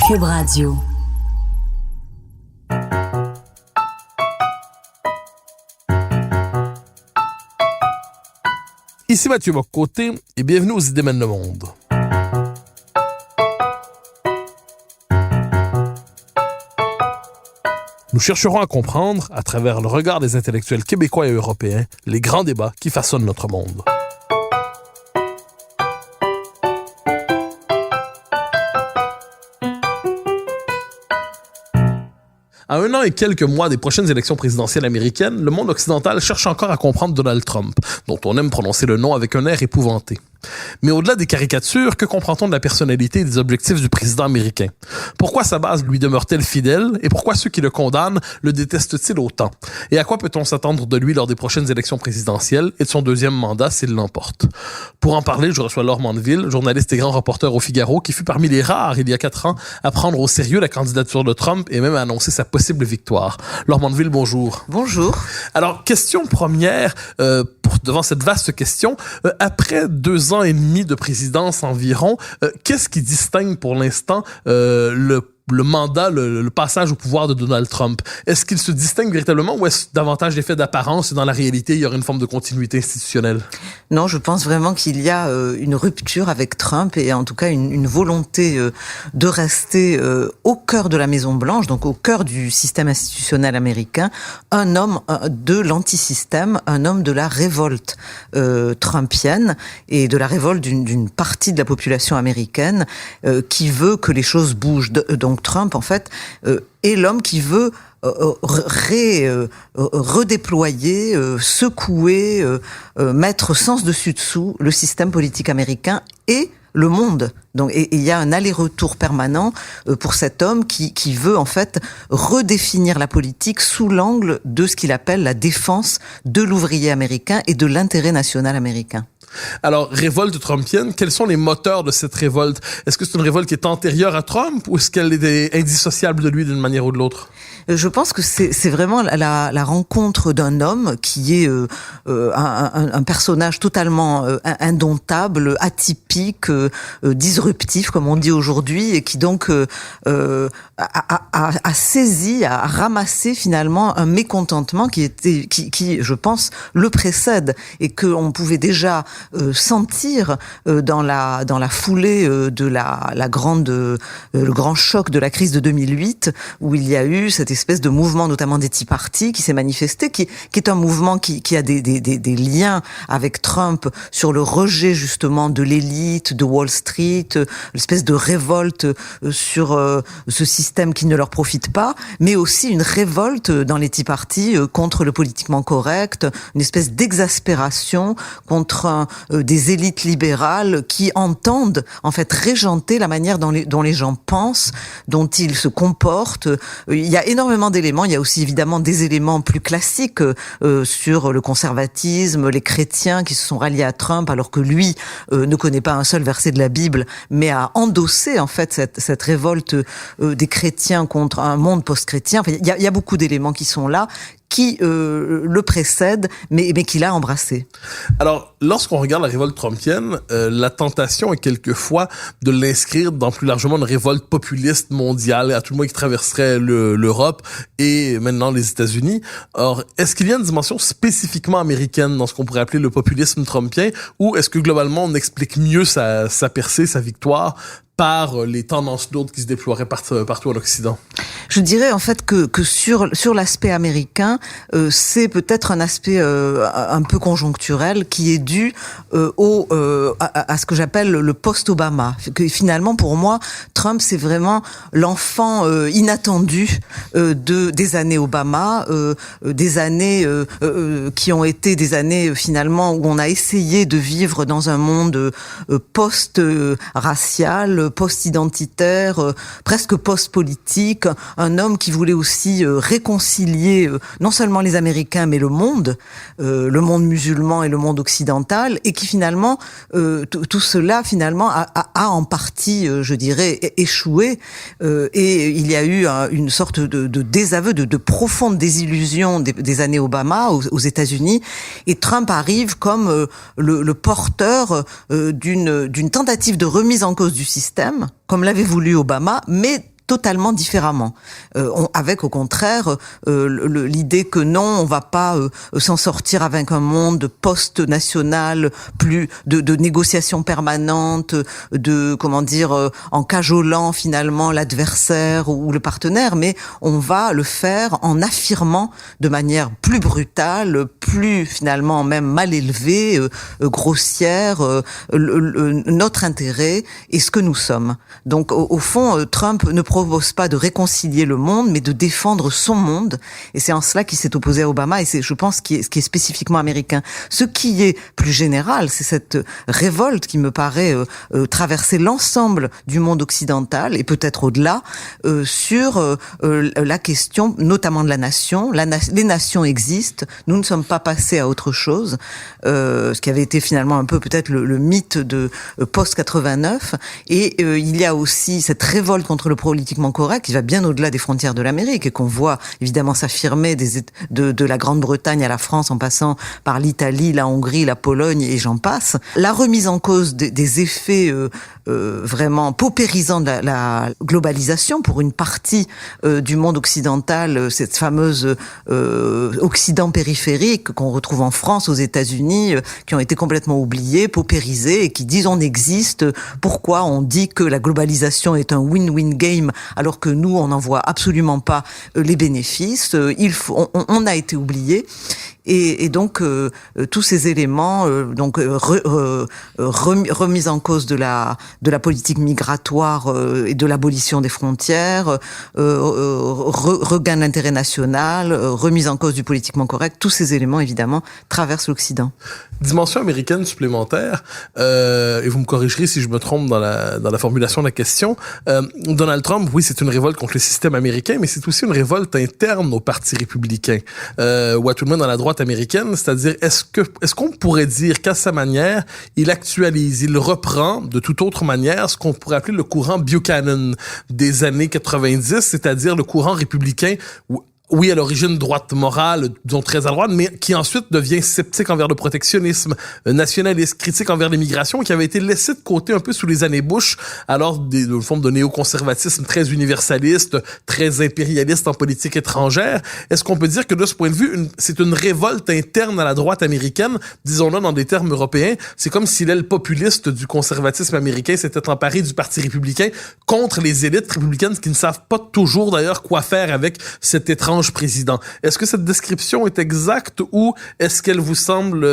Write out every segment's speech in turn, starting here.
Cube Radio. Ici Mathieu Bock-Côté et bienvenue aux Idées mènent le monde. Nous chercherons à comprendre, à travers le regard des intellectuels québécois et européens, les grands débats qui façonnent notre monde. À 1 an et quelques mois des prochaines élections présidentielles américaines, le monde occidental cherche encore à comprendre Donald Trump, dont on aime prononcer le nom avec un air épouvanté. Mais au-delà des caricatures, que comprend-on de la personnalité et des objectifs du président américain? Pourquoi sa base lui demeure-t-elle fidèle? Et pourquoi ceux qui le condamnent le détestent-ils autant? Et à quoi peut-on s'attendre de lui lors des prochaines élections présidentielles et de son deuxième mandat s'il l'emporte? Pour en parler, je reçois Laure Mandeville, journaliste et grand reporter au Figaro, qui fut parmi les rares, il y a 4 ans, à prendre au sérieux la candidature de Trump et même à annoncer sa possible victoire. Laure Mandeville, bonjour. Bonjour. Alors, question première, devant cette vaste question, après 2 ans et demi de présidence environ, qu'est-ce qui distingue pour l'instant le mandat, le passage au pouvoir de Donald Trump? Est-ce qu'il se distingue véritablement ou est-ce davantage d'effets d'apparence et dans la réalité, il y aurait une forme de continuité institutionnelle? Non, je pense vraiment qu'il y a une rupture avec Trump et en tout cas une volonté de rester au cœur de la Maison-Blanche, donc au cœur du système institutionnel américain, un homme de l'antisystème, un homme de la révolte trumpienne et de la révolte d'une partie de la population américaine qui veut que les choses bougent. Donc Trump, en fait, est l'homme qui veut redéployer, secouer, mettre sens dessus dessous le système politique américain et le monde. Donc, et il y a un aller-retour permanent pour cet homme qui veut en fait redéfinir la politique sous l'angle de ce qu'il appelle la défense de l'ouvrier américain et de l'intérêt national américain. Alors, révolte trumpienne, quels sont les moteurs de cette révolte? Est-ce que c'est une révolte qui est antérieure à Trump ou est-ce qu'elle est indissociable de lui d'une manière ou de l'autre? Je pense que c'est vraiment la rencontre d'un homme qui est un personnage totalement indomptable, atypique, disruptif, comme on dit aujourd'hui, et qui donc a saisi, a ramassé finalement un mécontentement qui, je pense, le précède et que on pouvait déjà sentir dans la foulée de le grand choc de la crise de 2008, où il y a eu cette espèce de mouvement, notamment des Tea Party, qui s'est manifesté, qui est un mouvement qui a des liens avec Trump sur le rejet justement de l'élite, de Wall Street, l'espèce de révolte sur ce système qui ne leur profite pas, mais aussi une révolte dans les Tea Party contre le politiquement correct, une espèce d'exaspération contre des élites libérales qui entendent en fait régenter la manière dont les gens pensent, dont ils se comportent. Il y a énormément d'éléments. Il y a aussi évidemment des éléments plus classiques sur le conservatisme, les chrétiens qui se sont ralliés à Trump alors que lui ne connaît pas un seul verset de la Bible, mais a endossé en fait cette révolte des chrétiens contre un monde post-chrétien. Enfin, il y a beaucoup d'éléments qui sont là, qui le précède, mais qu'il a embrassé. Alors, lorsqu'on regarde la révolte trumpienne, la tentation est quelquefois de l'inscrire dans plus largement une révolte populiste mondiale, à tout le moins qui traverserait l'Europe et maintenant les États-Unis. Or, est-ce qu'il y a une dimension spécifiquement américaine dans ce qu'on pourrait appeler le populisme trumpien, ou est-ce que globalement on explique mieux sa percée, sa victoire, par les tendances lourdes qui se déploieraient partout en Occident? Je dirais en fait que sur l'aspect américain, c'est peut-être un aspect un peu conjoncturel qui est dû à ce que j'appelle le post-Obama. Que finalement, pour moi, Trump, c'est vraiment l'enfant inattendu des années Obama, des années qui ont été des années finalement où on a essayé de vivre dans un monde post-racial, post-identitaire, presque post-politique, un homme qui voulait aussi réconcilier non seulement les Américains mais le monde musulman et le monde occidental, et qui finalement tout cela finalement a en partie, je dirais, échoué, et il y a eu une sorte de désaveu, de profonde désillusion des années Obama aux États-Unis, et Trump arrive comme le porteur d'une tentative de remise en cause du système, comme l'avait voulu Obama, mais totalement différemment, avec au contraire l'idée que non, on va pas s'en sortir avec un monde post-national, plus de négociations permanentes, en cajolant finalement l'adversaire ou le partenaire, mais on va le faire en affirmant de manière plus brutale, plus finalement même mal élevée, grossière, notre intérêt et ce que nous sommes. Donc au fond, Trump ne propose pas de réconcilier le monde, mais de défendre son monde, et c'est en cela qu'il s'est opposé à Obama, et c'est, je pense, ce qui est spécifiquement américain. Ce qui est plus général, c'est cette révolte qui me paraît traverser l'ensemble du monde occidental, et peut-être au-delà, sur la question notamment de la nation. Les nations existent, nous ne sommes pas passés à autre chose, ce qui avait été finalement un peu peut-être le mythe de post-89, et il y a aussi cette révolte contre le politiquement correct qui va bien au-delà des frontières de l'Amérique et qu'on voit évidemment s'affirmer de la Grande-Bretagne à la France en passant par l'Italie, la Hongrie, la Pologne et j'en passe. La remise en cause des effets vraiment paupérisants de la globalisation pour une partie du monde occidental, cette fameuse Occident périphérique qu'on retrouve en France, aux États-Unis, qui ont été complètement oubliés, paupérisés et qui disent on existe. Pourquoi on dit que la globalisation est un win-win game alors que nous on n'en voit absolument pas les bénéfices. On a été oubliés. Et donc tous ces éléments, remise en cause de la politique migratoire et de l'abolition des frontières, regain de l'intérêt national, remise en cause du politiquement correct, tous ces éléments évidemment traversent l'Occident. Dimension américaine supplémentaire, et vous me corrigerez si je me trompe dans la formulation de la question. Donald Trump, oui, c'est une révolte contre le système américain, mais c'est aussi une révolte interne au Parti républicain, ou à tout le monde dans la droite américaine, c'est-à-dire est-ce qu'on pourrait dire qu'à sa manière, il actualise, il reprend de toute autre manière ce qu'on pourrait appeler le courant Buchanan des années 90, c'est-à-dire le courant républicain où oui, à l'origine droite morale, disons très à droite, mais qui ensuite devient sceptique envers le protectionnisme, nationaliste, critique envers l'immigration, qui avait été laissé de côté un peu sous les années Bush, alors d'une forme de néoconservatisme très universaliste, très impérialiste en politique étrangère. Est-ce qu'on peut dire que de ce point de vue, c'est une révolte interne à la droite américaine, disons-le dans des termes européens, c'est comme si l'aile populiste du conservatisme américain s'était emparée du Parti républicain contre les élites républicaines qui ne savent pas toujours d'ailleurs quoi faire avec cet étrange président. Est-ce que cette description est exacte ou est-ce qu'elle vous semble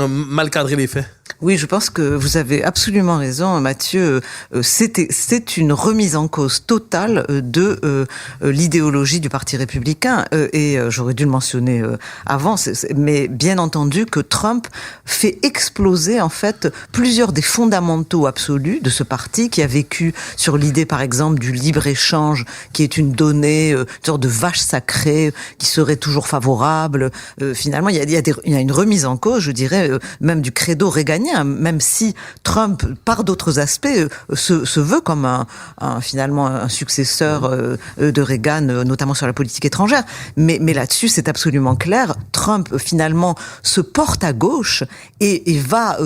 mal cadrer les faits? Oui, je pense que vous avez absolument raison, Mathieu. C'est une remise en cause totale de l'idéologie du Parti républicain. Et j'aurais dû le mentionner avant, mais bien entendu que Trump fait exploser en fait plusieurs des fondamentaux absolus de ce parti qui a vécu sur l'idée, par exemple, du libre-échange, qui est une donnée, une sorte de vache sacrée qui serait toujours favorable. Finalement, il y a une remise en cause, je dirais, même du credo réganien, même si Trump, par d'autres aspects, se veut comme finalement un successeur de Reagan, notamment sur la politique étrangère. Mais là-dessus, c'est absolument clair. Trump, finalement, se porte à gauche et va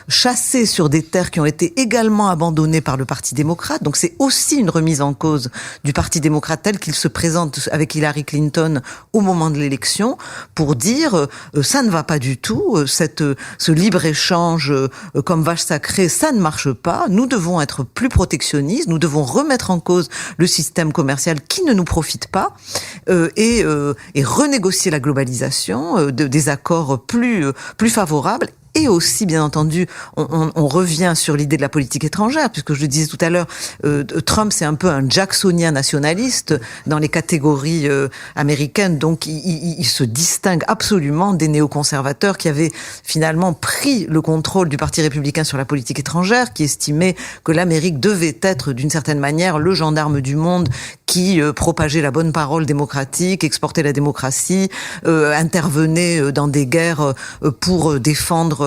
chasser sur des terres qui ont été également abandonnées par le Parti démocrate. Donc c'est aussi une remise en cause du Parti démocrate tel qu'il se présente avec Hillary Clinton au moment de l'élection pour dire ça ne va pas du tout, ce libre-échange comme vache sacrée, ça ne marche pas, nous devons être plus protectionnistes, nous devons remettre en cause le système commercial qui ne nous profite pas et renégocier la globalisation, des accords plus favorables. Et aussi, bien entendu, on revient sur l'idée de la politique étrangère, puisque je le disais tout à l'heure, Trump, c'est un peu un jacksonien nationaliste dans les catégories américaines, donc il se distingue absolument des néoconservateurs qui avaient finalement pris le contrôle du Parti républicain sur la politique étrangère, qui estimaient que l'Amérique devait être, d'une certaine manière, le gendarme du monde qui propageait la bonne parole démocratique, exportait la démocratie, intervenait dans des guerres pour défendre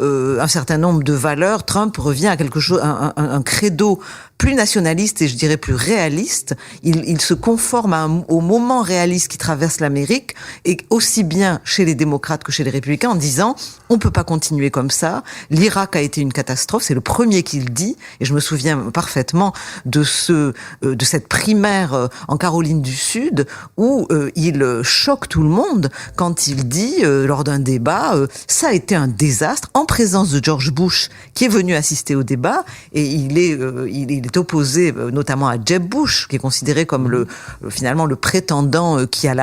un certain nombre de valeurs. Trump revient à quelque chose, un credo plus nationaliste et je dirais plus réaliste. Il se conforme au moment réaliste qui traverse l'Amérique, et aussi bien chez les démocrates que chez les républicains, en disant on peut pas continuer comme ça. L'Irak a été une catastrophe, c'est le premier qu'il dit, et je me souviens parfaitement de cette primaire en Caroline du Sud où il choque tout le monde quand il dit lors d'un débat ça a été un désastre, en présence de George Bush qui est venu assister au débat, et il est opposé notamment à Jeb Bush qui est considéré comme finalement le prétendant qui a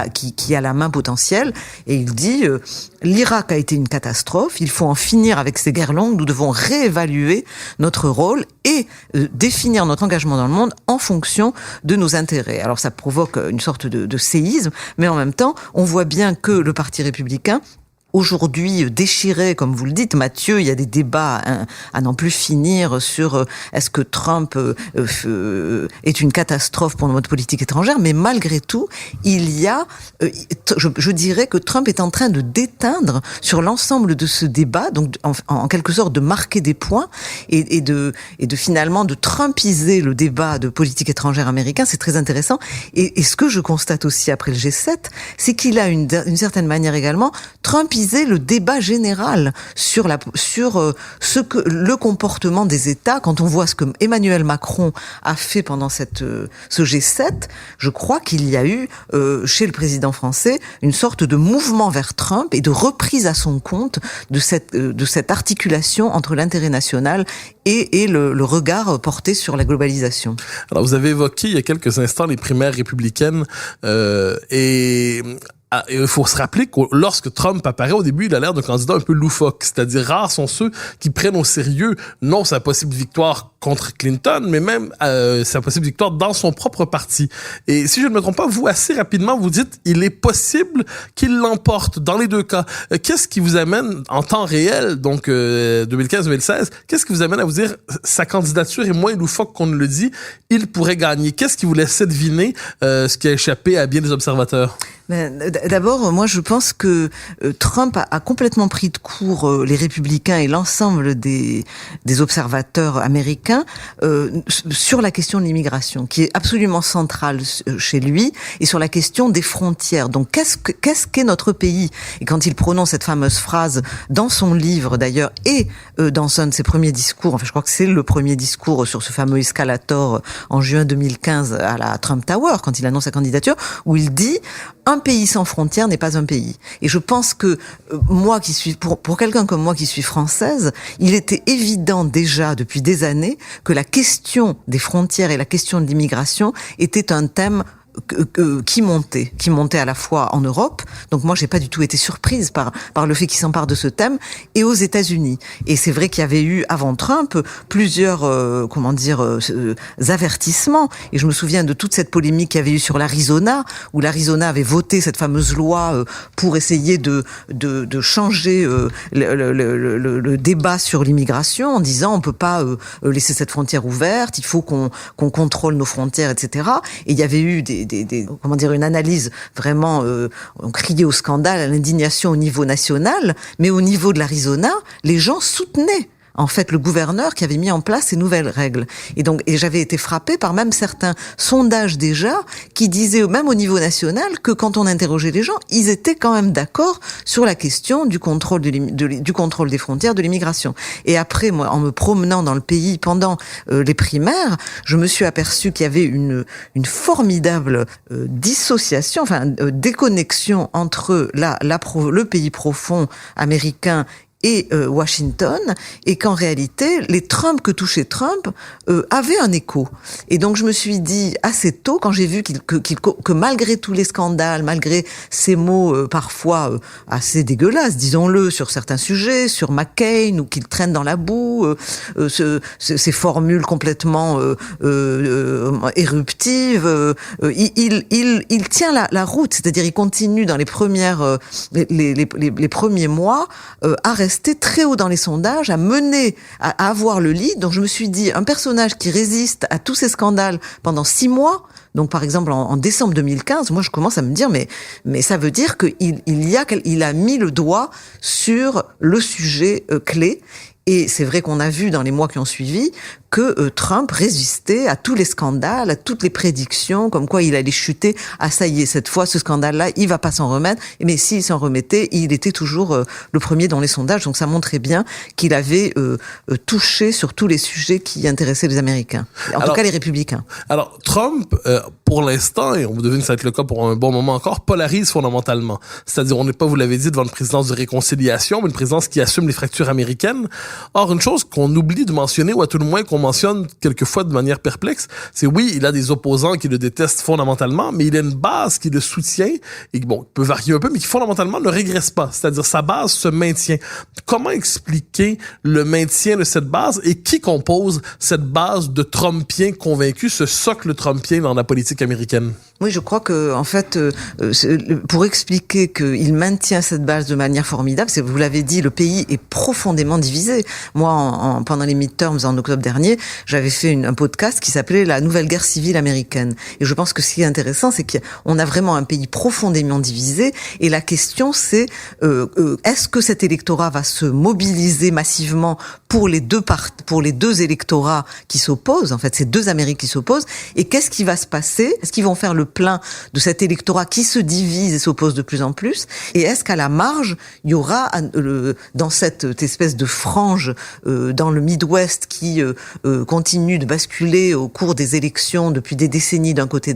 la main potentielle, et il dit l'Irak a été une catastrophe, il faut en finir avec ces guerres longues, nous devons réévaluer notre rôle et définir notre engagement dans le monde en fonction de nos intérêts. Alors ça provoque une sorte de séisme, mais en même temps, on voit bien que le Parti républicain, aujourd'hui déchiré, comme vous le dites, Mathieu, il y a des débats à n'en plus finir sur est-ce que Trump est une catastrophe pour notre politique étrangère, mais malgré tout, il y a, je dirais que Trump est en train de déteindre sur l'ensemble de ce débat, donc en quelque sorte de marquer des points et de finalement de trumpiser le débat de politique étrangère américain. C'est très intéressant. Et ce que je constate aussi après le G7, c'est qu'il a d'une certaine manière également trumpisé le débat général sur ce que le comportement des États. Quand on voit ce que Emmanuel Macron a fait pendant ce G7, je crois qu'il y a eu chez le président français une sorte de mouvement vers Trump et de reprise à son compte de cette articulation entre l'intérêt national et le regard porté sur la globalisation. Alors vous avez évoqué il y a quelques instants les primaires républicaines et il faut se rappeler que lorsque Trump apparaît, au début, il a l'air d'un candidat un peu loufoque. C'est-à-dire, rares sont ceux qui prennent au sérieux, non sa possible victoire contre Clinton, mais même sa possible victoire dans son propre parti. Et si je ne me trompe pas, vous, assez rapidement, vous dites, il est possible qu'il l'emporte dans les deux cas. Qu'est-ce qui vous amène, en temps réel, donc 2015-2016, qu'est-ce qui vous amène à vous dire, sa candidature est moins loufoque qu'on ne le dit, il pourrait gagner? Qu'est-ce qui vous laissait deviner ce qui a échappé à bien des observateurs? D'abord, moi, je pense que Trump a complètement pris de court les républicains et l'ensemble des observateurs américains sur la question de l'immigration, qui est absolument centrale chez lui, et sur la question des frontières. Donc, qu'est-ce qu'est notre pays? Et quand il prononce cette fameuse phrase dans son livre, d'ailleurs, et dans un de ses premiers discours, enfin, je crois que c'est le premier discours sur ce fameux escalator en juin 2015 à la Trump Tower, quand il annonce sa candidature, où il dit un pays sans frontières n'est pas un pays. Et je pense que moi qui suis, pour quelqu'un comme moi qui suis française, il était évident déjà depuis des années que la question des frontières et la question de l'immigration était un thème qui montait à la fois en Europe. Donc moi, j'ai pas du tout été surprise par le fait qu'il s'empare de ce thème, et aux États-Unis. Et c'est vrai qu'il y avait eu avant Trump plusieurs avertissements. Et je me souviens de toute cette polémique qu'il y avait eu sur l'Arizona, où l'Arizona avait voté cette fameuse loi pour essayer de changer le débat sur l'immigration, en disant on peut pas laisser cette frontière ouverte, il faut qu'on contrôle nos frontières, etc. Et il y avait eu une analyse vraiment, on criait au scandale, à l'indignation au niveau national, mais au niveau de l'Arizona, les gens soutenaient en fait le gouverneur qui avait mis en place ces nouvelles règles. Et j'avais été frappée par même certains sondages déjà qui disaient même au niveau national que quand on interrogeait les gens, ils étaient quand même d'accord sur la question du contrôle du contrôle des frontières, de l'immigration. Et après, moi, en me promenant dans le pays pendant les primaires, je me suis aperçue qu'il y avait une formidable dissociation, déconnexion entre le pays profond américain et Washington, et qu'en réalité, les Trump que touchait Trump avaient un écho. Et donc je me suis dit assez tôt, quand j'ai vu que malgré tous les scandales, malgré ces mots parfois assez dégueulasses, disons-le, sur certains sujets, sur McCain, ou qu'il traîne dans la boue, ces formules complètement éruptives, il tient la route, c'est-à-dire il continue dans les premiers mois à rester très haut dans les sondages, à avoir le lead. Donc je me suis dit, un personnage qui résiste à tous ces scandales pendant 6 mois, donc par exemple en décembre 2015, moi je commence à me dire, mais ça veut dire qu'il a mis le doigt sur le sujet clé. Et c'est vrai qu'on a vu dans les mois qui ont suivi que Trump résistait à tous les scandales, à toutes les prédictions, comme quoi il allait chuter. Ah, ça y est, cette fois, ce scandale-là, il va pas s'en remettre. Mais s'il s'en remettait, il était toujours le premier dans les sondages. Donc ça montrait bien qu'il avait touché sur tous les sujets qui intéressaient les Américains. En tout cas, les républicains. Alors, Trump, pour l'instant, et on devine que ça va être le cas pour un bon moment encore, polarise fondamentalement. C'est-à-dire, on n'est pas, vous l'avez dit, devant une présidence de réconciliation, mais une présidence qui assume les fractures américaines. Or, une chose qu'on oublie de mentionner, ou à tout le moins qu'on mentionne quelquefois de manière perplexe, c'est oui, il a des opposants qui le détestent fondamentalement, mais il a une base qui le soutient, et bon, peut varier un peu, mais qui fondamentalement ne régresse pas. C'est-à-dire, sa base se maintient. Comment expliquer le maintien de cette base et qui compose cette base de Trumpiens convaincus, ce socle Trumpien dans la politique américaine? Oui, je crois que, en fait, pour expliquer qu'il maintient cette base de manière formidable, c'est, vous l'avez dit, le pays est profondément divisé. Moi, pendant les midterms en octobre dernier, j'avais fait un podcast qui s'appelait La nouvelle guerre civile américaine. Et je pense que ce qui est intéressant, c'est qu'on a vraiment un pays profondément divisé. Et la question, c'est est-ce que cet électorat va se mobiliser massivement pour les deux électorats qui s'opposent, en fait, ces deux Amériques qui s'opposent, et qu'est-ce qui va se passer? Est-ce qu'ils vont faire le plein de cet électorat qui se divise et s'oppose de plus en plus? Et est-ce qu'à la marge, il y aura, dans cette espèce de frange dans le Midwest qui continue de basculer au cours des élections depuis des décennies d'un côté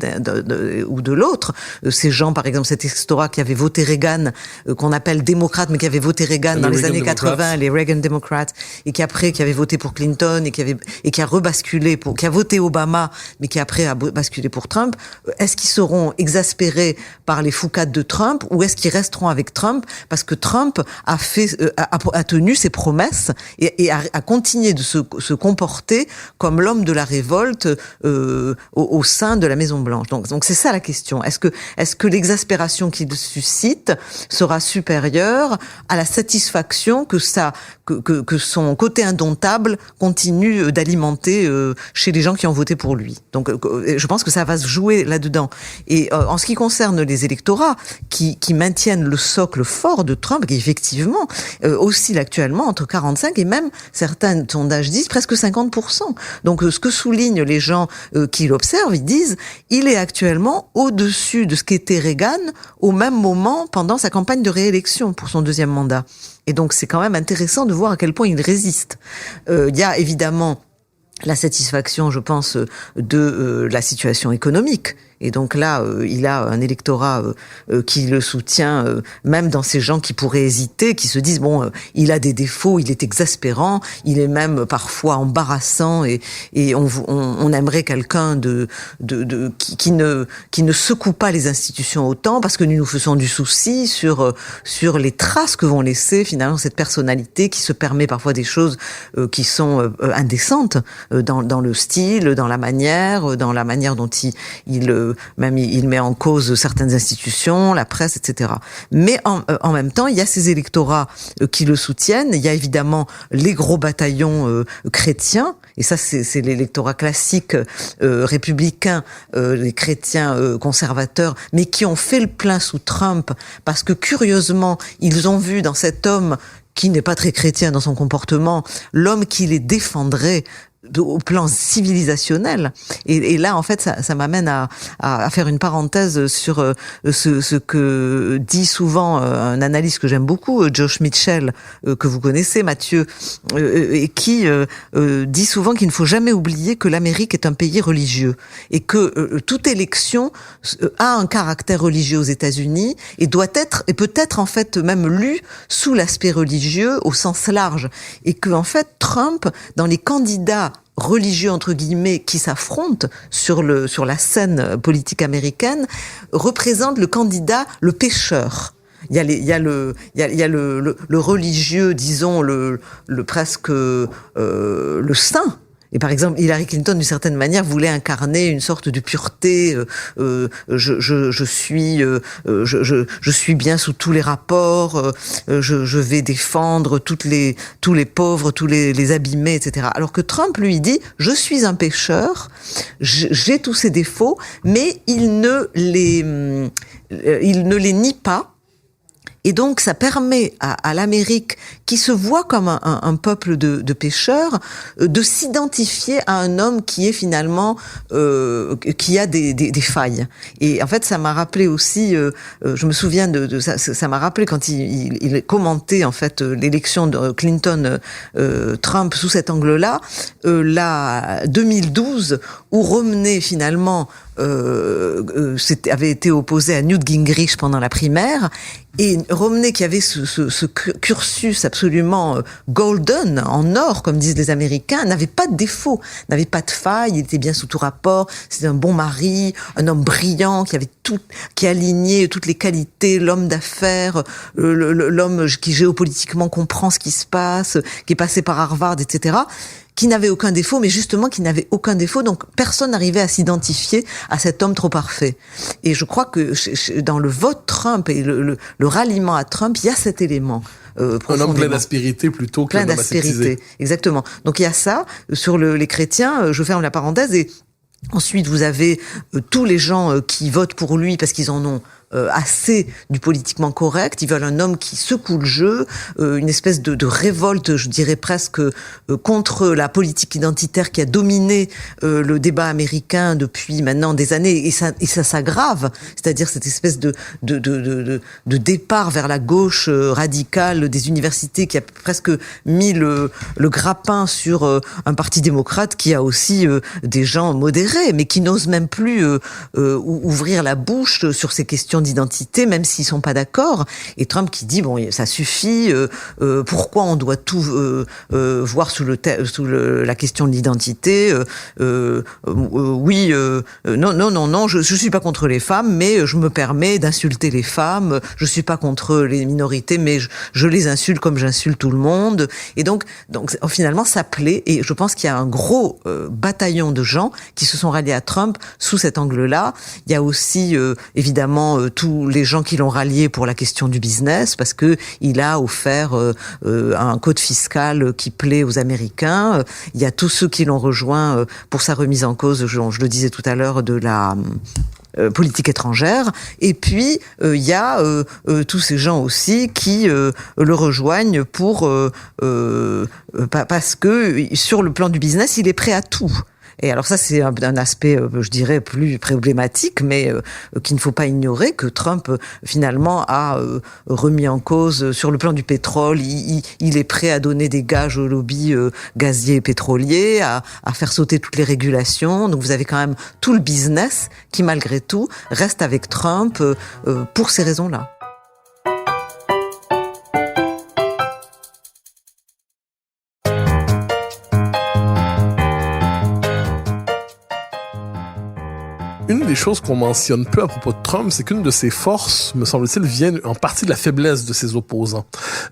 ou de l'autre, ces gens, par exemple, cet électorat qui avait voté Reagan, qu'on appelle démocrate, mais qui avait voté Reagan dans les années 80, les Reagan Democrats, et qui avait voté pour Clinton et qui a rebasculé qui a voté Obama, mais qui après a basculé pour Trump. Est-ce qu'ils seront exaspérés par les foucades de Trump ou est-ce qu'ils resteront avec Trump parce que Trump a tenu ses promesses et a continué de se comporter comme l'homme de la révolte au sein de la Maison Blanche. Donc c'est ça la question. Est-ce que l'exaspération qu'il suscite sera supérieure à la satisfaction que son côté indomptable continue d'alimenter chez les gens qui ont voté pour lui. Donc je pense que ça va se jouer là-dedans. Et en ce qui concerne les électorats qui maintiennent le socle fort de Trump, qui effectivement oscille actuellement entre 45 et même certains sondages disent presque 50%. Donc ce que soulignent les gens qui l'observent, ils disent il est actuellement au-dessus de ce qu'était Reagan au même moment pendant sa campagne de réélection pour son deuxième mandat. Et donc c'est quand même intéressant de voir à quel point il résiste. Il y a évidemment la satisfaction, je pense, de la situation économique. Et donc là, il a un électorat qui le soutient, même dans ces gens qui pourraient hésiter, qui se disent bon, il a des défauts, il est exaspérant, il est même parfois embarrassant, et on aimerait quelqu'un qui ne secoue pas les institutions autant, parce que nous faisons du souci sur les traces que vont laisser finalement cette personnalité qui se permet parfois des choses qui sont indécentes dans le style, dans la manière dont il met en cause certaines institutions, la presse, etc. Mais en même temps, il y a ces électorats qui le soutiennent. Il y a évidemment les gros bataillons chrétiens, et ça c'est l'électorat classique républicain, les chrétiens conservateurs, mais qui ont fait le plein sous Trump, parce que curieusement, ils ont vu dans cet homme qui n'est pas très chrétien dans son comportement, l'homme qui les défendrait au plan civilisationnel. Et là, en fait, ça m'amène à faire une parenthèse sur ce que dit souvent un analyste que j'aime beaucoup, Josh Mitchell, que vous connaissez, Mathieu, et qui dit souvent qu'il ne faut jamais oublier que l'Amérique est un pays religieux et que toute élection a un caractère religieux aux États-Unis et doit être, et peut-être en fait même lu sous l'aspect religieux au sens large. Et que en fait, Trump, dans les candidats religieux entre guillemets qui s'affrontent sur la scène politique américaine, représente le candidat, le pécheur. Il y a le religieux, disons le presque le saint. Et par exemple, Hillary Clinton, d'une certaine manière, voulait incarner une sorte de pureté. Je suis bien sous tous les rapports. Je vais défendre tous les pauvres, tous les abîmés, etc. Alors que Trump lui dit, je suis un pécheur, j'ai tous ces défauts, mais il ne les nie pas. Et donc, ça permet à l'Amérique, qui se voit comme un peuple de pêcheurs, de s'identifier à un homme qui est finalement qui a des failles. Et en fait, ça m'a rappelé aussi, je me souviens de ça m'a rappelé quand il commentait en fait l'élection de Clinton-Trump sous cet angle-là, la 2012, où Romney finalement avait été opposé à Newt Gingrich pendant la primaire, et Romney, qui avait ce cursus absolument golden, en or, comme disent les Américains, n'avait pas de défaut, n'avait pas de faille, il était bien sous tout rapport, c'était un bon mari, un homme brillant, qui alignait toutes les qualités, l'homme d'affaires, l'homme qui géopolitiquement comprend ce qui se passe, qui est passé par Harvard, etc., qui n'avait aucun défaut, mais justement qui n'avait aucun défaut, donc personne n'arrivait à s'identifier à cet homme trop parfait. Et je crois que dans le vote Trump et le ralliement à Trump, il y a cet élément. Un homme plein d'aspérité plutôt qu'un homme aseptisé. Exactement. Donc il y a ça. Sur les chrétiens, je ferme la parenthèse, et ensuite vous avez tous les gens qui votent pour lui parce qu'ils en ont assez du politiquement correct. Ils veulent un homme qui secoue le jeu, une espèce de révolte, je dirais presque, contre la politique identitaire qui a dominé le débat américain depuis maintenant des années, et ça s'aggrave. C'est-à-dire cette espèce de départ vers la gauche radicale des universités qui a presque mis le grappin sur un parti démocrate qui a aussi des gens modérés, mais qui n'osent même plus ouvrir la bouche sur ces questions d'identité, même s'ils sont pas d'accord. Et Trump qui dit bon, ça suffit. Pourquoi on doit tout voir sous la question de l'identité? Oui, non. Je suis pas contre les femmes, mais je me permets d'insulter les femmes. Je suis pas contre les minorités, mais je les insulte comme j'insulte tout le monde. Et donc finalement, ça plaît. Et je pense qu'il y a un gros bataillon de gens qui se sont ralliés à Trump sous cet angle-là. Il y a aussi évidemment tous les gens qui l'ont rallié pour la question du business, parce que il a offert un code fiscal qui plaît aux Américains. Il y a tous ceux qui l'ont rejoint pour sa remise en cause, je le disais tout à l'heure, de la politique étrangère. Et puis il y a tous ces gens aussi qui le rejoignent pour parce que sur le plan du business, il est prêt à tout. Et alors ça, c'est un aspect, je dirais, plus problématique, mais qu'il ne faut pas ignorer, que Trump, finalement, a remis en cause sur le plan du pétrole. Il est prêt à donner des gages au lobby gazier et pétrolier, à faire sauter toutes les régulations. Donc vous avez quand même tout le business qui, malgré tout, reste avec Trump pour ces raisons-là. Une des choses qu'on mentionne peu à propos de Trump, c'est qu'une de ses forces, me semble-t-il, vient en partie de la faiblesse de ses opposants.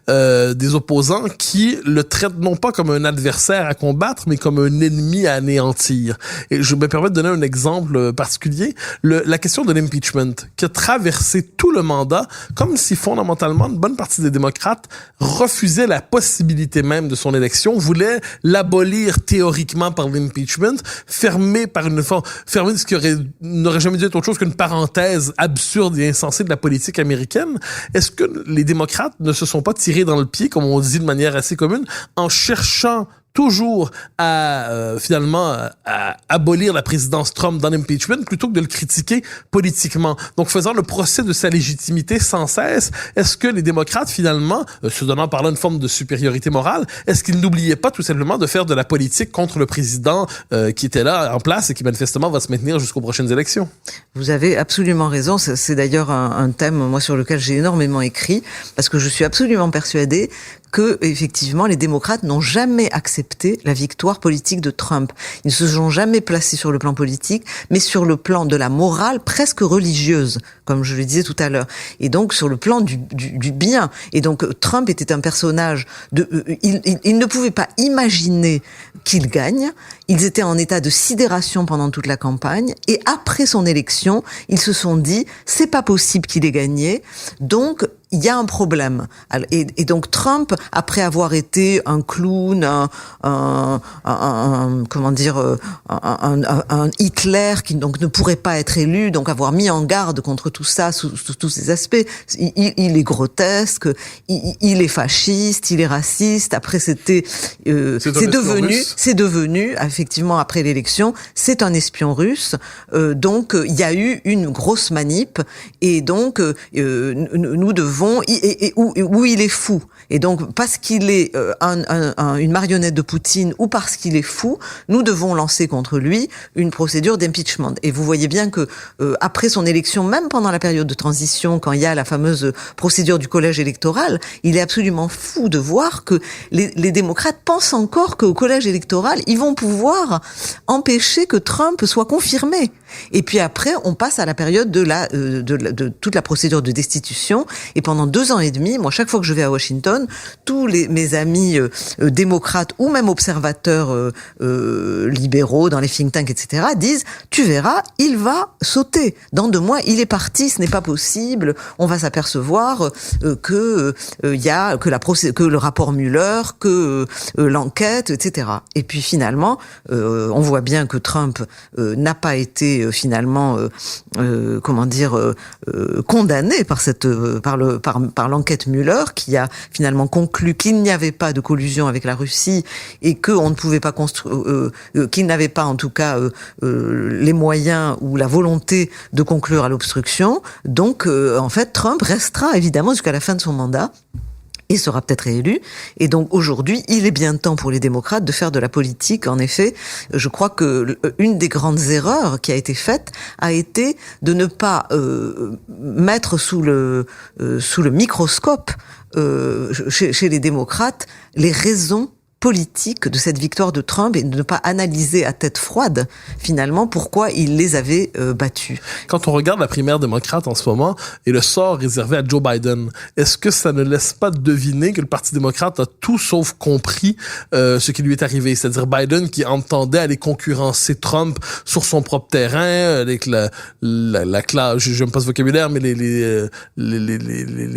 Des opposants qui le traitent non pas comme un adversaire à combattre, mais comme un ennemi à anéantir. Et je me permets de donner un exemple particulier. La question de l'impeachment, qui a traversé tout le mandat, comme si fondamentalement une bonne partie des démocrates refusaient la possibilité même de son élection, voulaient l'abolir théoriquement par l'impeachment, fermer ce qui n'aurait jamais dû être autre chose qu'une parenthèse absurde et insensée de la politique américaine. Est-ce que les démocrates ne se sont pas tirés dans le pied, comme on dit de manière assez commune, en cherchant toujours à finalement à abolir la présidence Trump dans l'impeachment plutôt que de le critiquer politiquement, donc faisant le procès de sa légitimité sans cesse? Est-ce que les démocrates finalement, se donnant par là une forme de supériorité morale, est-ce qu'ils n'oubliaient pas tout simplement de faire de la politique contre le président qui était là en place et qui manifestement va se maintenir jusqu'aux prochaines élections? Vous avez absolument raison. C'est d'ailleurs un thème, moi, sur lequel j'ai énormément écrit, parce que je suis absolument persuadée que, effectivement, les démocrates n'ont jamais accepté la victoire politique de Trump. Ils ne se sont jamais placés sur le plan politique, mais sur le plan de la morale presque religieuse, comme je le disais tout à l'heure. Et donc, sur le plan du bien. Et donc, Trump était un personnage il ne pouvait pas imaginer qu'il gagne. Ils étaient en état de sidération pendant toute la campagne. Et après son élection, ils se sont dit, c'est pas possible qu'il ait gagné. Donc, il y a un problème. Et donc Trump, après avoir été un clown, un Hitler qui donc ne pourrait pas être élu, donc avoir mis en garde contre tout ça sous tous ces aspects, il est grotesque, il est fasciste, il est raciste. Après c'est devenu effectivement après l'élection, c'est un espion russe. Donc il y a eu une grosse manip et donc nous devons où il est fou. Et donc parce qu'il est une marionnette de Poutine ou parce qu'il est fou, nous devons lancer contre lui une procédure d'impeachment. Et vous voyez bien que après son élection, même pendant la période de transition, quand il y a la fameuse procédure du collège électoral, il est absolument fou de voir que les démocrates pensent encore qu'au collège électoral, ils vont pouvoir empêcher que Trump soit confirmé. Et puis après, on passe à la période de toute la procédure de destitution. Et pendant 2 ans et demi, moi, chaque fois que je vais à Washington, tous mes amis démocrates ou même observateurs libéraux dans les think tanks, etc., disent « Tu verras, il va sauter. Dans 2 mois, il est parti, ce n'est pas possible. On va s'apercevoir que le rapport Mueller, que l'enquête, etc. » Et puis finalement, on voit bien que Trump n'a pas été finalement condamné par l'enquête Mueller, qui a finalement conclu qu'il n'y avait pas de collusion avec la Russie et qu'on ne pouvait pas qu'il n'avait pas en tout cas les moyens ou la volonté de conclure à l'obstruction. Donc en fait Trump restera évidemment jusqu'à la fin de son mandat. Il sera peut-être réélu. Et donc, aujourd'hui, il est bien temps pour les démocrates de faire de la politique. En effet, je crois que une des grandes erreurs qui a été faite a été de ne pas mettre sous le microscope chez les démocrates les raisons politique de cette victoire de Trump et de ne pas analyser à tête froide, finalement, pourquoi il les avait battus. Quand on regarde la primaire démocrate en ce moment et le sort réservé à Joe Biden, est-ce que ça ne laisse pas deviner que le Parti démocrate a tout sauf compris ce qui lui est arrivé? C'est-à-dire Biden qui entendait aller concurrencer Trump sur son propre terrain avec la classe, j'aime pas ce vocabulaire, mais les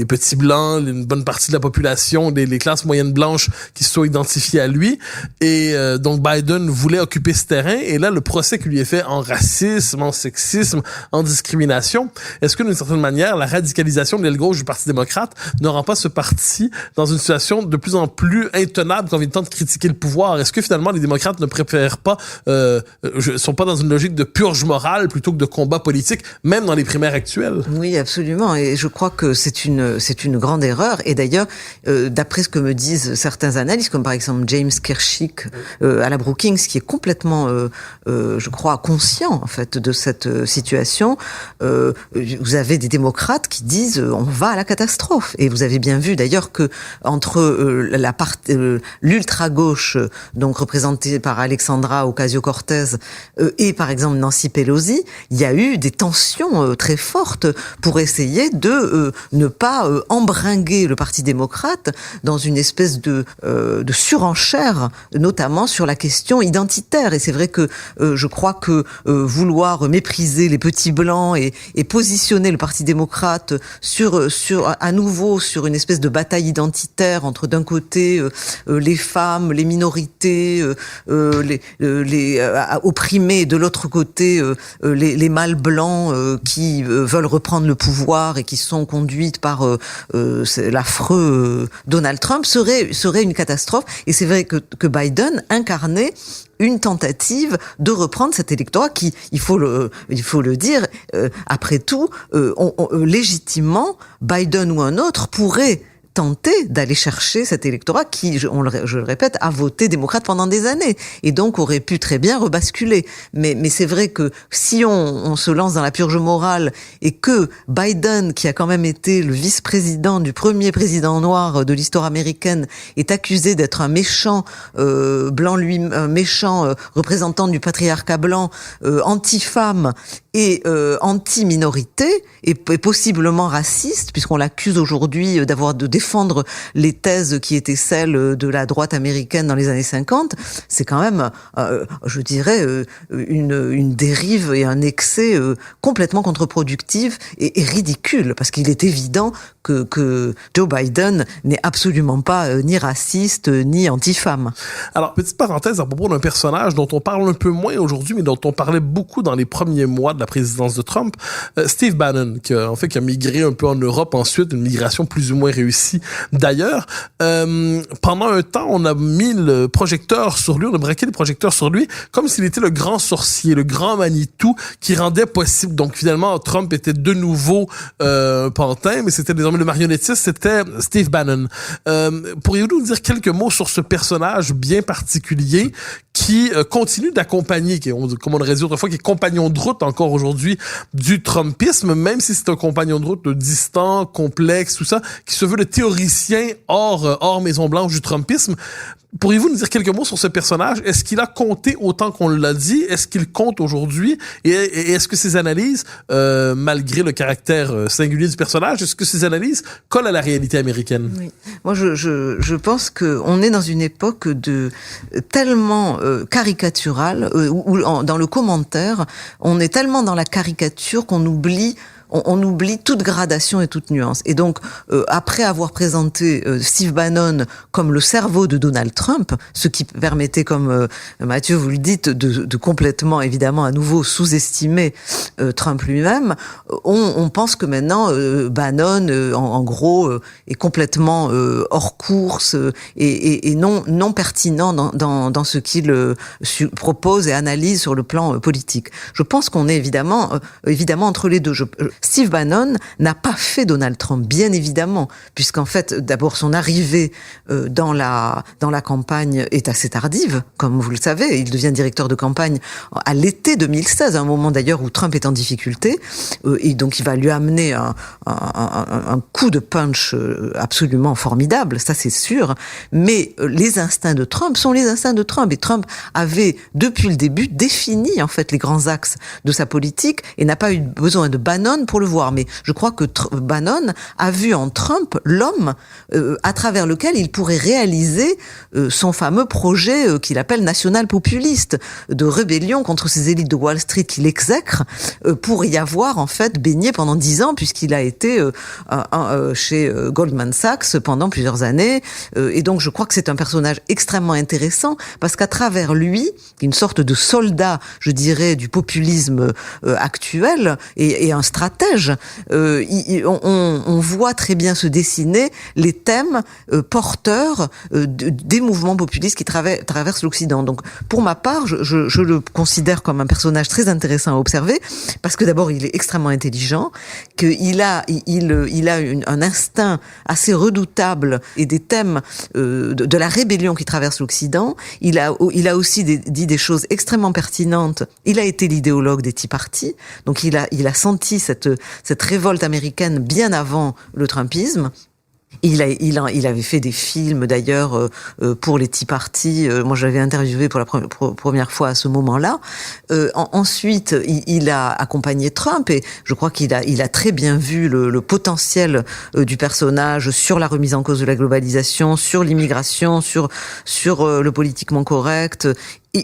petits blancs, une bonne partie de la population, les classes moyennes blanches qui se sont identifiées à lui, et donc Biden voulait occuper ce terrain, et là le procès qui lui est fait en racisme, en sexisme, en discrimination, est-ce que d'une certaine manière la radicalisation de l'aile gauche du Parti démocrate ne rend pas ce parti dans une situation de plus en plus intenable quand il vient le temps de critiquer le pouvoir? Est-ce que finalement les démocrates ne préfèrent pas sont pas dans une logique de purge morale plutôt que de combat politique, même dans les primaires actuelles? Oui, absolument, et je crois que c'est une grande erreur, et d'ailleurs d'après ce que me disent certains analystes, comme par exemple James Kershick à la Brookings, qui est complètement, je crois, conscient en fait de cette situation. Vous avez des démocrates qui disent on va à la catastrophe. Et vous avez bien vu d'ailleurs que entre l'ultra gauche, donc représentée par Alexandra Ocasio-Cortez, et par exemple Nancy Pelosi, il y a eu des tensions très fortes pour essayer de ne pas embringuer le Parti démocrate dans une espèce de surenchère, notamment sur la question identitaire. Et c'est vrai que je crois que vouloir mépriser les petits blancs et positionner le Parti démocrate à nouveau sur une espèce de bataille identitaire entre d'un côté les femmes, les minorités, les opprimés, et de l'autre côté les mâles blancs qui veulent reprendre le pouvoir et qui sont conduites par l'affreux Donald Trump serait une catastrophe. Et c'est vrai que Biden incarnait une tentative de reprendre cet électorat qui, il faut le dire, après tout, légitimement, Biden ou un autre pourrait tenter d'aller chercher cet électorat qui, je le répète, a voté démocrate pendant des années et donc aurait pu très bien rebasculer. Mais c'est vrai que si on se lance dans la purge morale et que Biden, qui a quand même été le vice-président du premier président noir de l'histoire américaine, est accusé d'être un méchant blanc, un méchant représentant du patriarcat blanc, anti-femme et anti-minorité et possiblement raciste, puisqu'on l'accuse aujourd'hui de défendre les thèses qui étaient celles de la droite américaine dans les années 50, c'est quand même, je dirais, une dérive et un excès complètement contre-productif et ridicule, parce qu'il est évident que Joe Biden n'est absolument pas ni raciste ni anti-femme. Alors, petite parenthèse à propos d'un personnage dont on parle un peu moins aujourd'hui, mais dont on parlait beaucoup dans les premiers mois de la présidence de Trump, Steve Bannon, qui a migré un peu en Europe ensuite, une migration plus ou moins réussie d'ailleurs. Pendant un temps, on a mis le projecteur sur lui, on a braqué le projecteur sur lui, comme s'il était le grand sorcier, le grand Manitou qui rendait possible. Donc finalement, Trump était de nouveau pantin, mais c'était désormais le marionnettiste, c'était Steve Bannon. Pourriez-vous nous dire quelques mots sur ce personnage bien particulier qui continue d'accompagner, comme on aurait dit autrefois, qui est compagnon de route encore aujourd'hui du Trumpisme, même si c'est un compagnon de route distant, complexe, tout ça, qui se veut le théoricien hors Maison-Blanche du Trumpisme. Pourriez-vous nous dire quelques mots sur ce personnage? Est-ce qu'il a compté autant qu'on l'a dit? Est-ce qu'il compte aujourd'hui? Et est-ce que ces analyses, malgré le caractère singulier du personnage, est-ce que ces analyses collent à la réalité américaine? Oui. Moi, je pense qu'on est dans une époque tellement caricaturale, où dans le commentaire, on est tellement dans la caricature qu'on oublie toute gradation et toute nuance. Et donc, après avoir présenté Steve Bannon comme le cerveau de Donald Trump, ce qui permettait, comme Mathieu vous le dites, de complètement, évidemment, à nouveau sous-estimer Trump lui-même, on pense que maintenant, Bannon, en gros, est complètement hors course et non pertinent dans ce qu'il propose et analyse sur le plan politique. Je pense qu'on est évidemment entre les deux. Steve Bannon n'a pas fait Donald Trump, bien évidemment, puisqu'en fait, d'abord, son arrivée dans la campagne est assez tardive, comme vous le savez. Il devient directeur de campagne à l'été 2016, à un moment d'ailleurs où Trump est en difficulté, et donc il va lui amener un coup de punch absolument formidable, ça c'est sûr. Mais les instincts de Trump sont les instincts de Trump, et Trump avait depuis le début défini en fait les grands axes de sa politique et n'a pas eu besoin de Bannon pour le voir. Mais je crois que Bannon a vu en Trump l'homme à travers lequel il pourrait réaliser son fameux projet qu'il appelle national populiste, de rébellion contre ces élites de Wall Street qu'il exècre, pour y avoir en fait baigné pendant 10 ans, puisqu'il a été chez Goldman Sachs pendant plusieurs années. Et donc je crois que c'est un personnage extrêmement intéressant, parce qu'à travers lui, une sorte de soldat, je dirais, du populisme actuel et un stratège, on voit très bien se dessiner les thèmes porteurs des mouvements populistes qui traversent l'Occident. Donc, pour ma part, je le considère comme un personnage très intéressant à observer, parce que d'abord, il est extrêmement intelligent, qu'il a un instinct assez redoutable et des thèmes de la rébellion qui traverse l'Occident. Il a aussi dit des choses extrêmement pertinentes. Il a été l'idéologue des Tea Party, donc il a senti cette révolte américaine bien avant le Trumpisme. Il avait fait des films d'ailleurs pour les Tea Party. Moi, je l'avais interviewé pour la première fois à ce moment-là. Ensuite, il a accompagné Trump, et je crois qu'il a très bien vu le potentiel du personnage sur la remise en cause de la globalisation, sur l'immigration, sur le politiquement correct.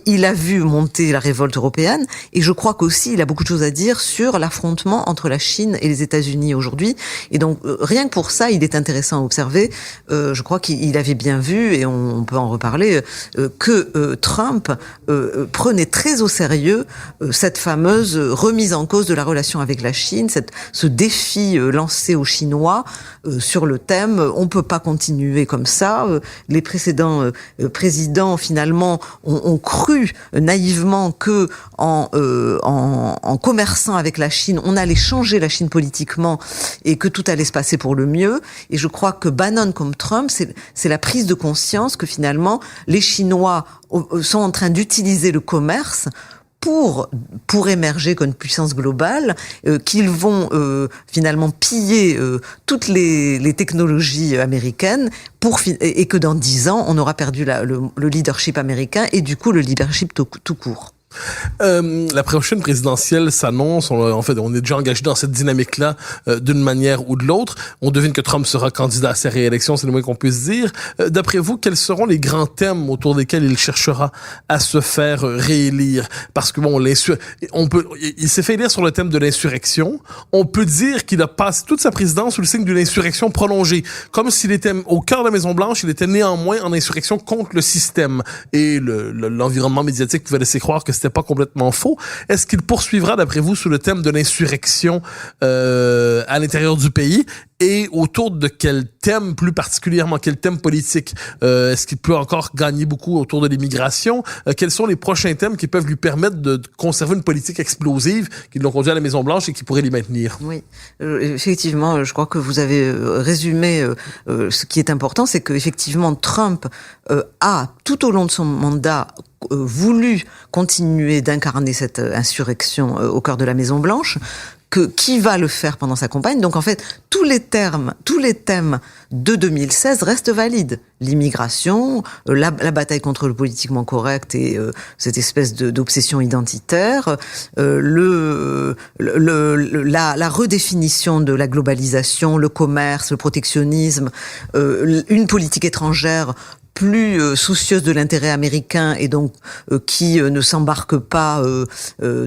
Il a vu monter la révolte européenne, et je crois qu'aussi il a beaucoup de choses à dire sur l'affrontement entre la Chine et les États-Unis aujourd'hui. Et donc rien que pour ça, il est intéressant à observer. Je crois qu'il avait bien vu, et on peut en reparler, que Trump prenait très au sérieux cette fameuse remise en cause de la relation avec la Chine, ce défi lancé aux Chinois sur le thème « on peut pas continuer comme ça ». Les précédents présidents finalement ont cru naïvement que en commerçant avec la Chine, on allait changer la Chine politiquement et que tout allait se passer pour le mieux. Et je crois que Bannon comme Trump, c'est la prise de conscience que finalement les Chinois sont en train d'utiliser le commerce pour émerger comme puissance globale, qu'ils vont finalement piller toutes les technologies américaines et que dans 10 ans, on aura perdu le leadership américain et du coup le leadership tout court. La prochaine présidentielle s'annonce. On est déjà engagé dans cette dynamique-là d'une manière ou de l'autre. On devine que Trump sera candidat à sa réélection, c'est le moins qu'on puisse dire. D'après vous, quels seront les grands thèmes autour desquels il cherchera à se faire réélire? Parce que bon, il s'est fait élire sur le thème de l'insurrection. On peut dire qu'il a passé toute sa présidence sous le signe d'une insurrection prolongée, comme s'il était au cœur de la Maison-Blanche, il était néanmoins en insurrection contre le système. Et l'environnement médiatique pouvait laisser croire que c'était pas complètement faux. Est-ce qu'il poursuivra, d'après vous, sous le thème de l'insurrection à l'intérieur du pays? Et autour de quel thème plus particulièrement, quel thème politique? Est-ce qu'il peut encore gagner beaucoup autour de l'immigration? Quels sont les prochains thèmes qui peuvent lui permettre de conserver une politique explosive qui l'ont conduit à la Maison-Blanche et qui pourrait l'y maintenir? Oui, effectivement, je crois que vous avez résumé ce qui est important, c'est qu'effectivement Trump a, tout au long de son mandat, voulu continuer d'incarner cette insurrection au cœur de la Maison-Blanche. Qui va le faire pendant sa campagne? Donc en fait, tous les thèmes de 2016 restent valides. L'immigration, la bataille contre le politiquement correct et cette espèce d'obsession identitaire, la redéfinition de la globalisation, le commerce, le protectionnisme, une politique étrangère plus soucieuse de l'intérêt américain et donc qui ne s'embarque pas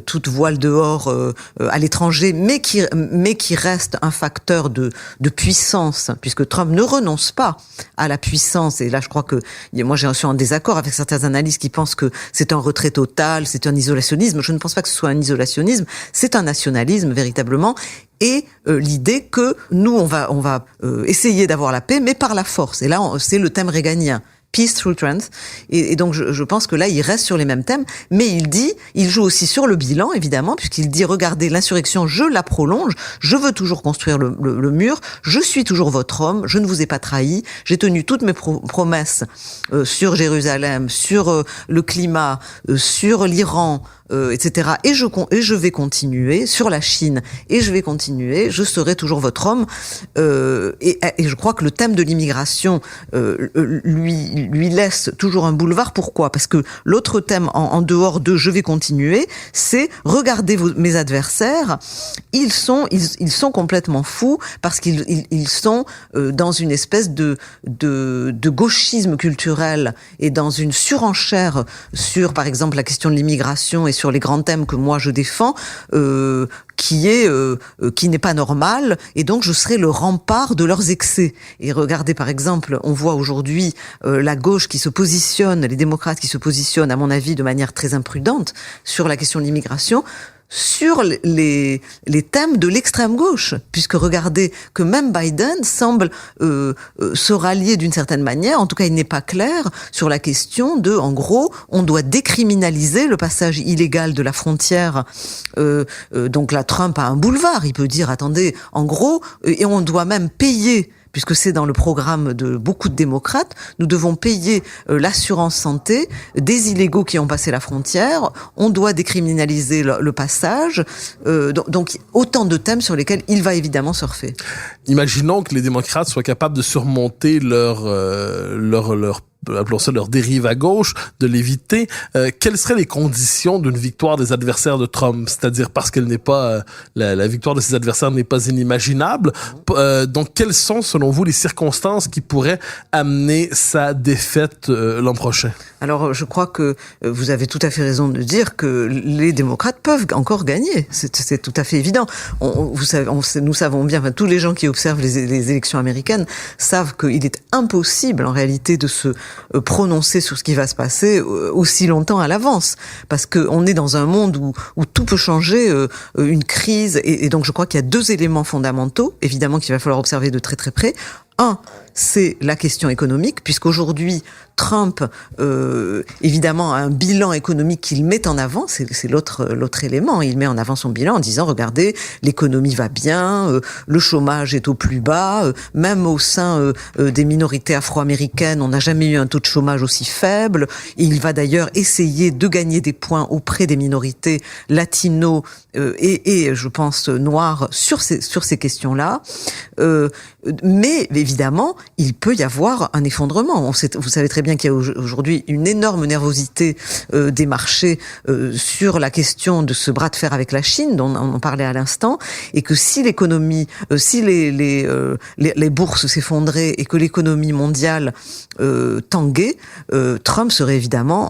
toute voile dehors à l'étranger, mais qui reste un facteur de puissance, puisque Trump ne renonce pas à la puissance. Et là, je crois que moi, je suis en désaccord avec certains analystes qui pensent que c'est un retrait total, c'est un isolationnisme. Je ne pense pas que ce soit un isolationnisme, c'est un nationalisme véritablement. Et l'idée que nous, on va essayer d'avoir la paix, mais par la force. Et là, c'est le thème réganien. Peace through strength. Et donc, je pense que là, il reste sur les mêmes thèmes, mais il joue aussi sur le bilan, évidemment, puisqu'il dit, regardez, l'insurrection, je la prolonge, je veux toujours construire le mur, je suis toujours votre homme, je ne vous ai pas trahi, j'ai tenu toutes mes promesses sur Jérusalem, sur le climat, sur l'Iran, etc. Et je vais continuer sur la Chine, et je vais continuer, je serai toujours votre homme. Et je crois que le thème de l'immigration lui laisse toujours un boulevard. Pourquoi? Parce que l'autre thème en dehors de je vais continuer, c'est regardez mes adversaires, ils sont complètement fous parce qu'ils sont dans une espèce de gauchisme culturel et dans une surenchère sur, par exemple, la question de l'immigration et sur les grands thèmes que moi je défends, qui n'est pas normal, et donc je serai le rempart de leurs excès. Et regardez, par exemple, on voit aujourd'hui la gauche qui se positionne, les démocrates qui se positionnent, à mon avis, de manière très imprudente sur la question de l'immigration, sur les thèmes de l'extrême gauche, puisque regardez que même Biden semble se rallier d'une certaine manière, en tout cas il n'est pas clair sur la question de, en gros, on doit décriminaliser le passage illégal de la frontière. Donc là, Trump a un boulevard, il peut dire, attendez, en gros, et on doit même payer, puisque c'est dans le programme de beaucoup de démocrates, nous devons payer l'assurance santé des illégaux qui ont passé la frontière, on doit décriminaliser le passage, donc autant de thèmes sur lesquels il va évidemment surfer. Imaginons que les démocrates soient capables de surmonter appelons ça leur dérive à gauche, de l'éviter. Quelles seraient les conditions d'une victoire des adversaires de Trump? C'est-à-dire parce qu'elle n'est pas la victoire de ses adversaires n'est pas inimaginable. Donc, quelles sont, selon vous, les circonstances qui pourraient amener sa défaite l'an prochain? Alors, je crois que vous avez tout à fait raison de dire que les démocrates peuvent encore gagner. C'est tout à fait évident. Nous savons bien, enfin, tous les gens qui observent les élections américaines savent qu'il est impossible, en réalité, de se prononcer sur ce qui va se passer aussi longtemps à l'avance, parce que on est dans un monde où tout peut changer, une crise, et donc je crois qu'il y a deux éléments fondamentaux, évidemment, qu'il va falloir observer de très très près. Un, c'est la question économique, puisqu'aujourd'hui, Trump, évidemment, a un bilan économique qu'il met en avant, c'est l'autre élément. Il met en avant son bilan en disant, regardez, l'économie va bien, le chômage est au plus bas, même au sein des minorités afro-américaines, on n'a jamais eu un taux de chômage aussi faible. Et il va d'ailleurs essayer de gagner des points auprès des minorités latino et je pense noires sur ces mais évidemment, il peut y avoir un effondrement. Vous savez très bien bien qu'il y a aujourd'hui une énorme nervosité des marchés sur la question de ce bras de fer avec la Chine, dont on parlait à l'instant, et que si l'économie, si les bourses s'effondraient et que l'économie mondiale tanguait, Trump serait évidemment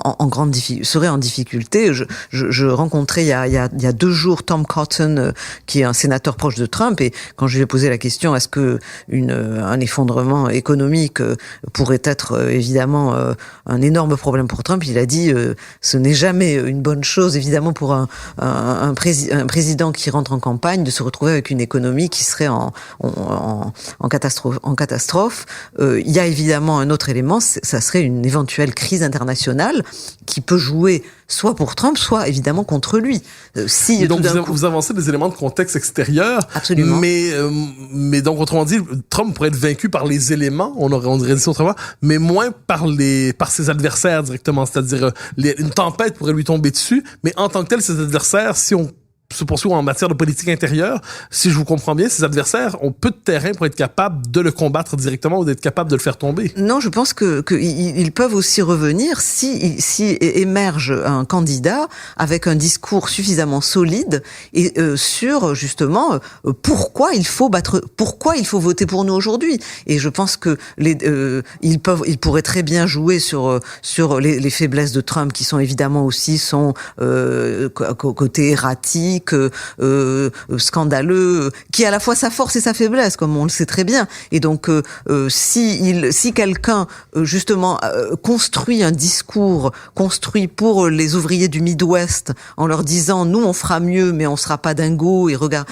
serait en difficulté. Je rencontrais il y a 2 jours Tom Cotton, qui est un sénateur proche de Trump, et quand je lui ai posé la question, est-ce que un effondrement économique pourrait être évidemment un énorme problème pour Trump, il a dit ce n'est jamais une bonne chose évidemment pour un président qui rentre en campagne de se retrouver avec une économie qui serait en catastrophe. Il y a évidemment un autre élément, ça serait une éventuelle crise internationale qui peut jouer soit pour Trump, soit évidemment contre lui. Donc vous avancez des éléments de contexte extérieur. Absolument. Mais donc autrement dit, Trump pourrait être vaincu par les éléments, on dirait dit ça autrement, mais moins par ses adversaires directement. C'est-à-dire une tempête pourrait lui tomber dessus, mais en tant que tel, ses adversaires, si on se poursuit en matière de politique intérieure, si je vous comprends bien, ses adversaires ont peu de terrain pour être capables de le combattre directement ou d'être capables de le faire tomber. Non, je pense que ils peuvent aussi revenir si émerge un candidat avec un discours suffisamment solide et sur justement pourquoi il faut voter pour nous aujourd'hui. Et je pense que ils pourraient très bien jouer sur les faiblesses de Trump, qui sont évidemment aussi son côté erratique, scandaleux, qui est à la fois sa force et sa faiblesse, comme on le sait très bien. Et donc, si quelqu'un justement construit un discours construit pour les ouvriers du Midwest en leur disant nous on fera mieux, mais on sera pas dingo, et regarde,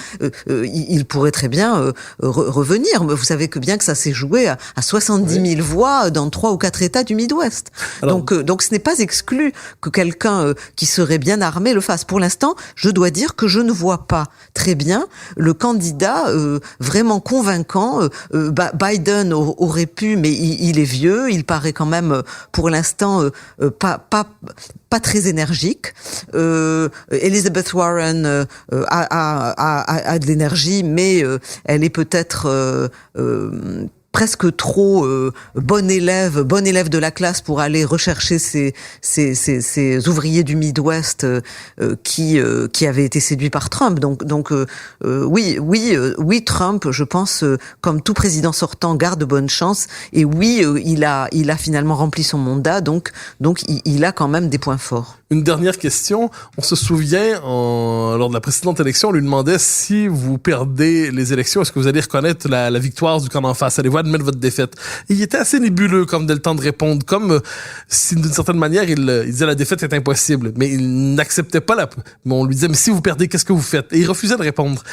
il pourrait très bien revenir. Vous savez que bien que ça s'est joué à 70 000 voix dans 3 ou 4 États du Midwest. Alors, donc ce n'est pas exclu que quelqu'un qui serait bien armé le fasse. Pour l'instant, je dois dire que je ne vois pas très bien le candidat vraiment convaincant. Biden aurait pu, mais il est vieux, il paraît quand même pour l'instant pas très énergique. Elizabeth Warren a de l'énergie, mais elle est peut-être presque trop bon élève de la classe pour aller rechercher ces ouvriers du Midwest qui avaient été séduits par Trump. Donc oui, Trump, je pense, comme tout président sortant, garde bonne chance. Et oui, il a finalement rempli son mandat. Donc il a quand même des points forts. Une dernière question. On se souvient, lors de la précédente élection, on lui demandait si vous perdez les élections, est-ce que vous allez reconnaître la victoire du camp d'en face? Allez-vous admettre votre défaite? Et il était assez nébuleux comme dès le temps de répondre, comme si d'une certaine manière il disait la défaite est impossible, mais il n'acceptait pas mais on lui disait mais si vous perdez, qu'est-ce que vous faites? Et il refusait de répondre.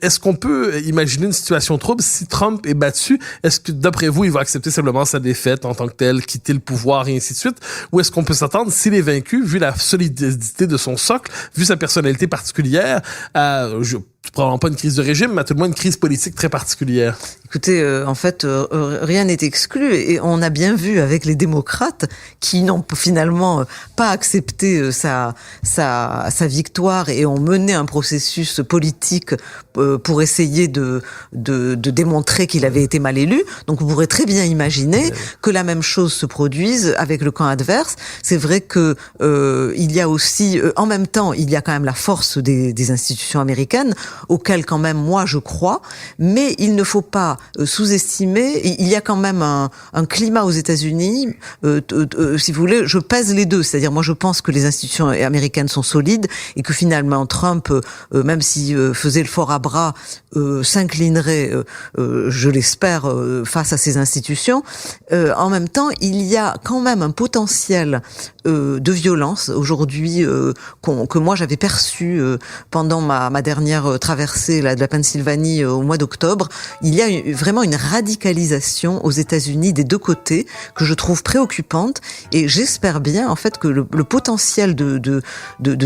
Est-ce qu'on peut imaginer une situation trouble si Trump est battu? Est-ce que d'après vous, il va accepter simplement sa défaite en tant que tel, quitter le pouvoir et ainsi de suite? Ou est-ce qu'on peut s'attendre, s'il est vaincu, vu la solidité de son socle, vu sa personnalité particulière, probablement pas une crise de régime, mais à tout le moins une crise politique très particulière? Écoutez, en fait, rien n'est exclu, et on a bien vu avec les démocrates qui n'ont finalement pas accepté sa victoire et ont mené un processus politique pour essayer de démontrer qu'il avait été mal élu. Donc on pourrait très bien imaginer que la même chose se produise avec le camp adverse. C'est vrai que il y a aussi, en même temps, il y a quand même la force des institutions américaines, auxquelles quand même moi je crois, mais il ne faut pas sous-estimer. Il y a quand même un climat aux États-Unis, si vous voulez, je pèse les deux, c'est-à-dire moi je pense que les institutions américaines sont solides et que finalement Trump, même s'il faisait le fort à bras, s'inclinerait, je l'espère, face à ces institutions. En même temps, il y a quand même un potentiel de violence aujourd'hui que moi j'avais perçu pendant ma dernière traversée de la Pennsylvanie au mois d'octobre. Il y a vraiment une radicalisation aux États-Unis des deux côtés que je trouve préoccupante, et j'espère bien en fait que le potentiel de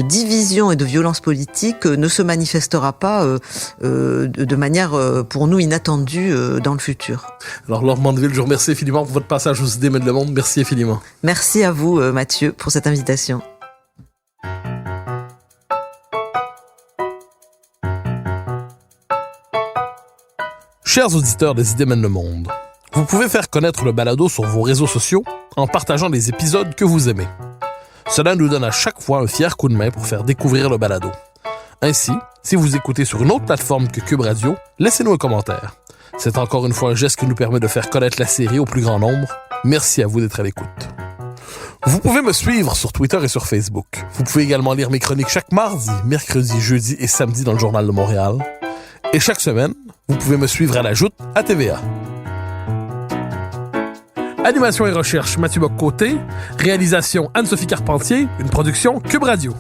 division et de violence politique ne se manifestera pas de manière pour nous inattendue dans le futur. Alors Laure Mandeville, je vous remercie infiniment pour votre passage aux Idées mènent le monde. Merci infiniment. Merci à vous Mathieu pour cette invitation. Chers auditeurs des Idées mènent le monde, Vous pouvez faire connaître le balado sur vos réseaux sociaux en partageant les épisodes que vous aimez. Cela nous donne à chaque fois un fier coup de main pour faire découvrir le balado. Ainsi, si vous écoutez sur une autre plateforme que Cube Radio, laissez-nous un commentaire. C'est encore une fois un geste qui nous permet de faire connaître la série au plus grand nombre. Merci à vous d'être à l'écoute. Vous pouvez me suivre sur Twitter et sur Facebook. Vous pouvez également lire mes chroniques chaque mardi, mercredi, jeudi et samedi dans le Journal de Montréal. Et chaque semaine, vous pouvez me suivre à la Joute à TVA. Animation et recherche, Mathieu Bock-Côté. Réalisation, Anne-Sophie Carpentier. Une production Cube Radio.